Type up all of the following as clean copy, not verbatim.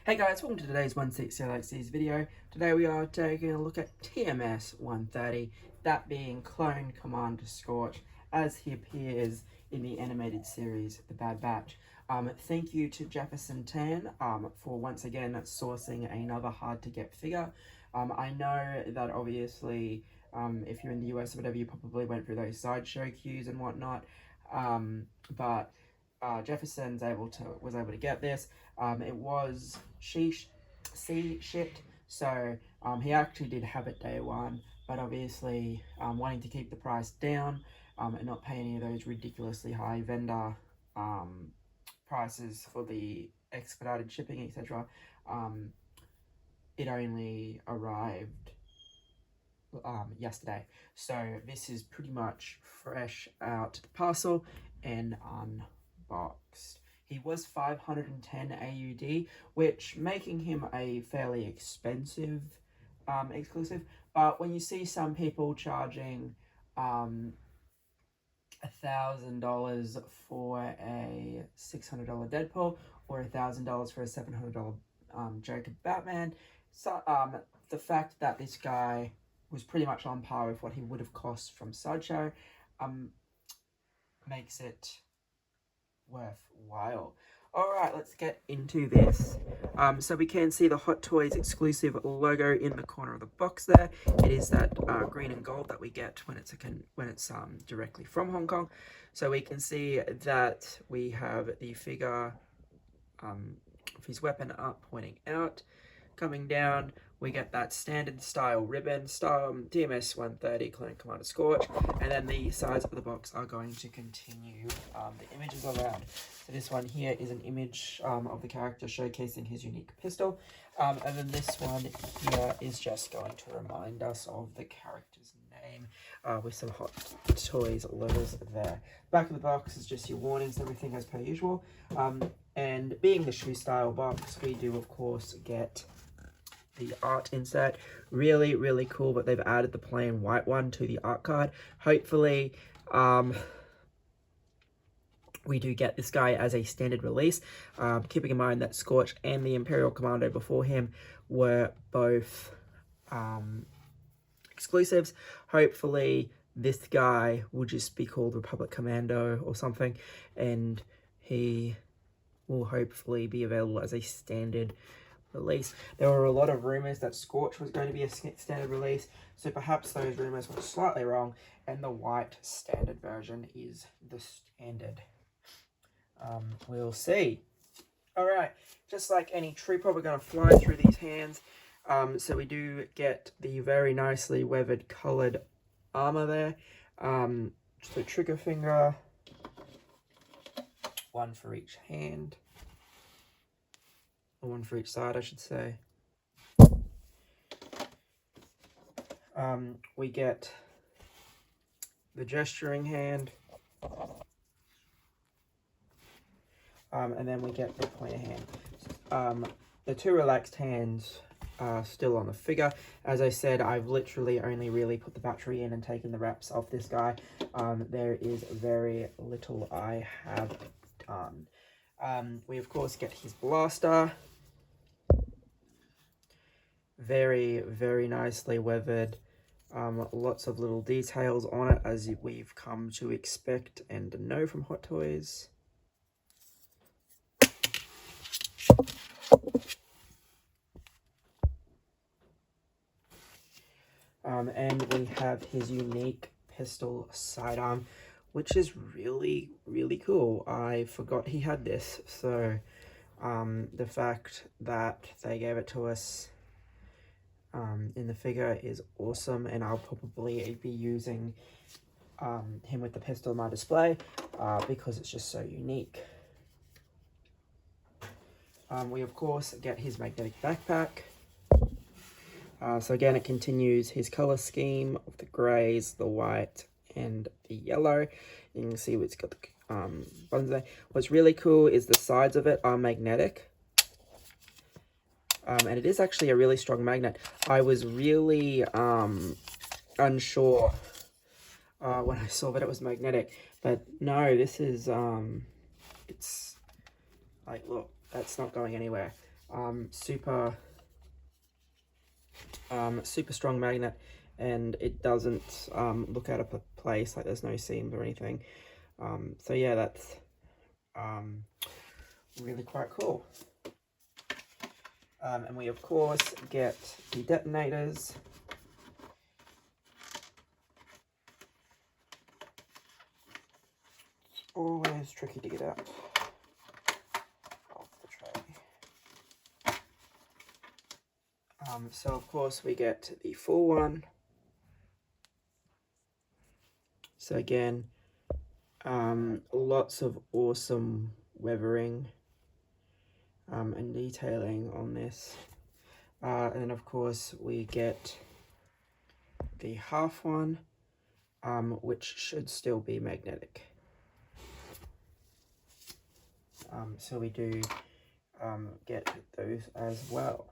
Hey guys, welcome to today's 160LXC's video. Today we are taking a look at TMS 130, that being Clone Commander Scorch, as he appears in the animated series The Bad Batch. Thank you to Jefferson Tan for once again sourcing another hard-to-get figure. I know that obviously if you're in the US or whatever, you probably went through those sideshow queues and whatnot, but Jefferson's was able to get this. It was shit, so he actually did have it day one, but obviously wanting to keep the price down and not pay any of those ridiculously high vendor prices for the expedited shipping, etc. It only arrived yesterday, so this is pretty much fresh out the parcel and unboxed. He was 510 AUD, which making him a fairly expensive exclusive, but when you see some people charging $1,000 for a $600 Deadpool or $1,000 for a $700 Joker Batman, so the fact that this guy was pretty much on par with what he would have cost from Sideshow makes it worthwhile. Alright, let's get into this. So we can see the Hot Toys exclusive logo in the corner of the box there. It is that green and gold that we get when it's directly from Hong Kong. So we can see that we have the figure of his weapon up, pointing out. Coming down, we get that standard style ribbon, TMS 130 Clone Commander Scorch, and then the sides of the box are going to continue the images around. So this one here is an image of the character showcasing his unique pistol, and then this one here is just going to remind us of the character's name with some Hot Toys logos there. Back of the box is just your warnings, everything as per usual, and being the shoe style box, we do of course get the art insert. Really cool, but they've added the plain white one to the art card. Hopefully we do get this guy as a standard release, keeping in mind that Scorch and the Imperial Commando before him were both exclusives. Hopefully this guy will just be called Republic Commando or something, and he will hopefully be available as a standard release. There were a lot of rumors that Scorch was going to be a standard release, so perhaps those rumors were slightly wrong, and the white standard version is the standard. We'll see. Alright, just like any trooper, we're going to fly through these hands. So we do get the very nicely weathered coloured armour there. Just a trigger finger, one for each hand. Or one for each side, I should say. We get the gesturing hand. And then we get the pointer hand. The two relaxed hands are still on the figure. As I said, I've literally only really put the battery in and taken the wraps off this guy. There is very little I have done. We of course get his blaster. Very nicely weathered. Lots of little details on it, as we've come to expect and know from Hot Toys. And we have his unique pistol sidearm, which is really cool. I forgot he had this, so the fact that they gave it to us in the figure is awesome, and I'll probably be using him with the pistol in my display because it's just so unique. We of course get his magnetic backpack. So again, it continues his color scheme of the grays, the white, and the yellow. You can see it's got the buttons there. What's really cool is the sides of it are magnetic. And it is actually a really strong magnet. I was really unsure when I saw that it was magnetic, but no, this is it's like, look, that's not going anywhere. super strong magnet, and it doesn't look out of place, like there's no seams or anything. So yeah, that's really quite cool. And we of course get the detonators. It's always tricky to get out of the tray. So of course we get the full one. So again, lots of awesome weathering and detailing on this. And then of course we get the half one, which should still be magnetic. So we do get those as well.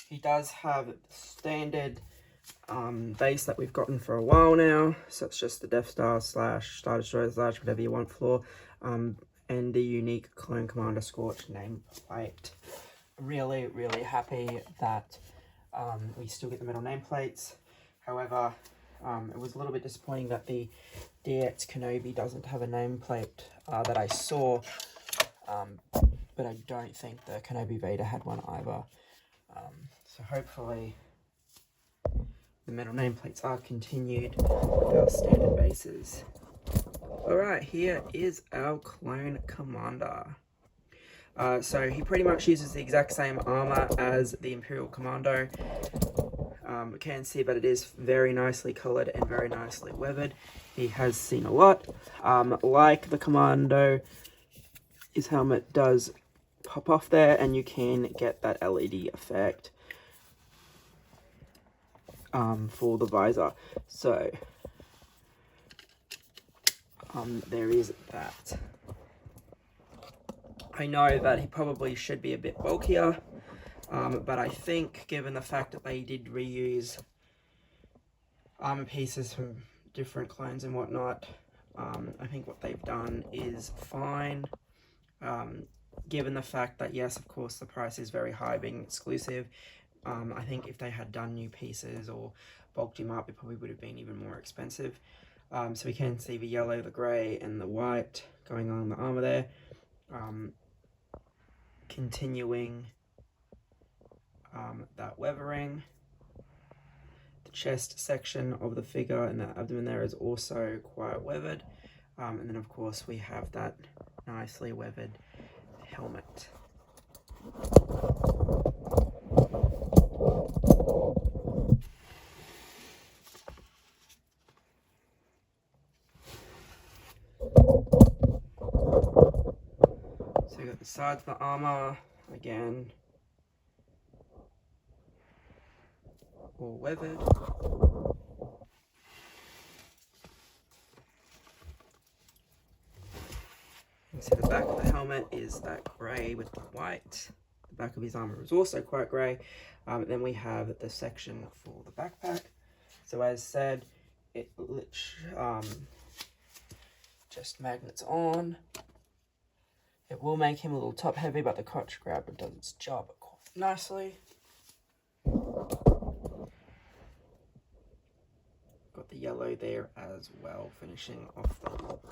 He does have the standard base that we've gotten for a while now, so it's just the Death Star / Star Destroyer / whatever you want floor, and the unique Clone Commander Scorch nameplate. Really, really happy that we still get the metal nameplates. However, it was a little bit disappointing that the DX Kenobi doesn't have a nameplate that I saw, but I don't think the Kenobi Vader had one either. So hopefully the metal nameplates are continued with our standard bases. Alright, here is our Clone Commander. So he pretty much uses the exact same armor as the Imperial Commando. You can see that it is very nicely colored and very nicely weathered. He has seen a lot. Like the Commando, his helmet does pop off there, and you can get that LED effect for the visor. So there is that. I know that he probably should be a bit bulkier, but I think given the fact that they did reuse armor pieces from different clones and whatnot, I think what they've done is fine. Given the fact that, yes, of course, the price is very high being exclusive, I think if they had done new pieces or bulked him up, it probably would have been even more expensive. So we can see the yellow, the grey, and the white going on the armor there. Continuing that weathering. The chest section of the figure and the abdomen there is also quite weathered. And then of course we have that nicely weathered helmet. So you got the sides of the armor again, all weathered. You can see the back of the helmet is that grey with the white. The back of his armor is also quite grey. Then we have the section for the backpack. So as said, it just magnets on. It will make him a little top heavy, but the crotch grabber does its job quite nicely. Got the yellow there as well, finishing off the look.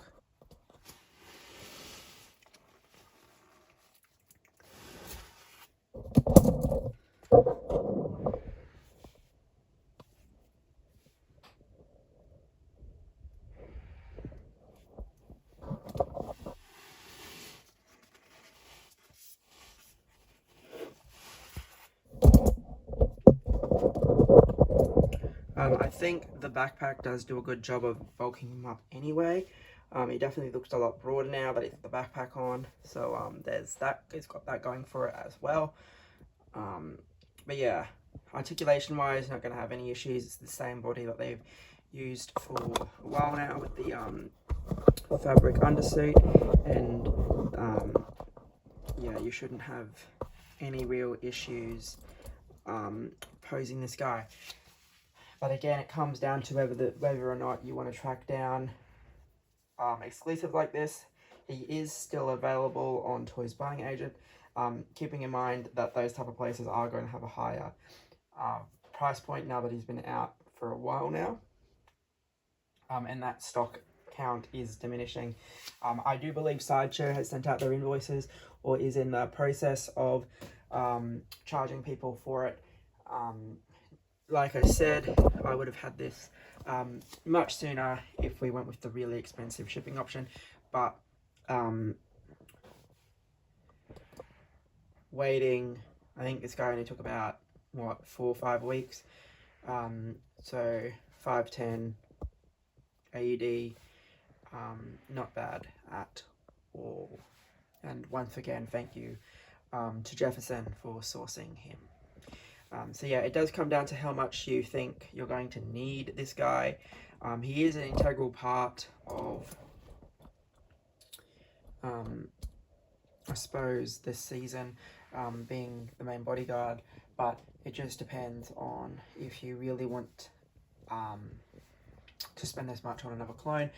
I think the backpack does do a good job of bulking him up anyway. He definitely looks a lot broader now that he's got the backpack on. So there's that. He's got that going for it as well. But yeah, articulation-wise, not going to have any issues. It's the same body that they've used for a while now with the fabric undersuit, and yeah, you shouldn't have any real issues posing this guy. But again, it comes down to whether or not you want to track down exclusive like this. he is still available on Toys Buying Agent, keeping in mind that those type of places are going to have a higher price point now that he's been out for a while now, and that stock count is diminishing. I do believe Sideshow has sent out their invoices or is in the process of charging people for it. Like I said, I would have had this much sooner if we went with the really expensive shipping option, but waiting, I think this guy only took about, what, 4 or 5 weeks, so 510 AUD, not bad at all. And once again, thank you to Jefferson for sourcing him. So yeah, it does come down to how much you think you're going to need this guy. He is an integral part of, I suppose, this season, being the main bodyguard, but it just depends on if you really want to spend this much on another clone.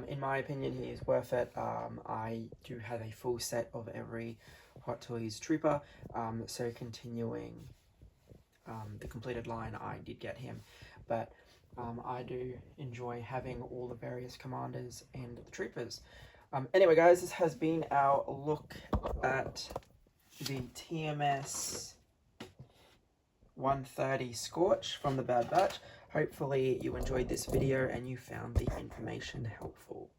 In my opinion, he is worth it. I do have a full set of every Hot Toys Trooper, so continuing the completed line, I did get him, but I do enjoy having all the various commanders and the troopers. Anyway guys, this has been our look at the TMS 130 Scorch from the Bad Batch. Hopefully you enjoyed this video and you found the information helpful.